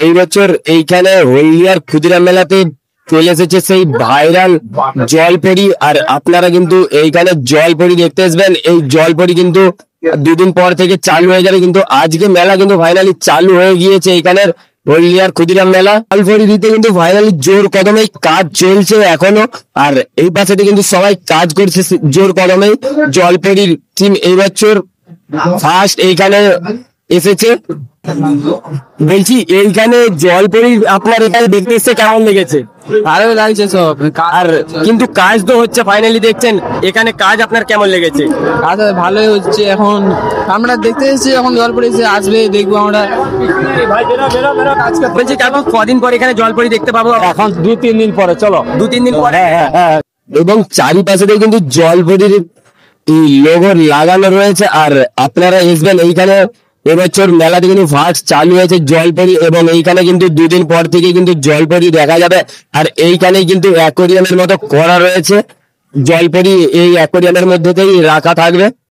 এই বছর এইখানে হলদিয়ার ক্ষুদিরাম মেলাতে চলে এসেছে সেই ভাইরাল জলপরি। আর আপনারা কিন্তু এইখানে জলপরি দেখতে আসবেন। এই জলপরি কিন্তু দুদিন পর থেকে চালু হয়ে যাবে, কিন্তু আজকে মেলা কিন্তু ফাইনালি চালু হয়ে গিয়েছে এইখানের হলদিয়ার ক্ষুদিরাম মেলা। জলপরি দিতে কিন্তু ফাইনালি জোর কদমে কাজ চলছে এখনো। আর এই পাশে কিন্তু সবাই কাজ করছে জোর কদমে। জলপরির টিম এই বছর ফার্স্ট এইখানে এসেছে। বলছি এইখানে জলপরি আপনার এখানে দেখতে এসে কেমন লেগেছে? ভালো লাগছে সব। আর কিন্তু কাজ তো হচ্ছে ফাইনালি দেখছেন, এখানে কাজ আপনার কেমন লেগেছে? কাজ ভালোই হচ্ছে। এখন আমরা দেখতে এসেছি, এখন জলপরি আসবে, দেখবো আমরা। বলছি তারপর কদিন পর এখানে জলপরি দেখতে পাবো? এখন 2-3 দিন পরে। চলো 2-3 দিন পরে। হ্যাঁ। এবং চারিপাশে দিয়ে কিন্তু জলপরির এই লোগো লাগানো রয়েছে। আর আপনারা আসবেন এইখানে। এবছর মেলাতে কিন্তু ফার্স্ট চালু হয়েছে জলপরি, এবং এইখানে কিন্তু 2 দিন পর থেকে কিন্তু জলপরি দেখা যাবে। আর এইখানে কিন্তু অ্যাকোরিয়ামের মতো করা রয়েছে, জলপরি এই অ্যাকোরিয়ামের মধ্যেতেই রাখা থাকবে।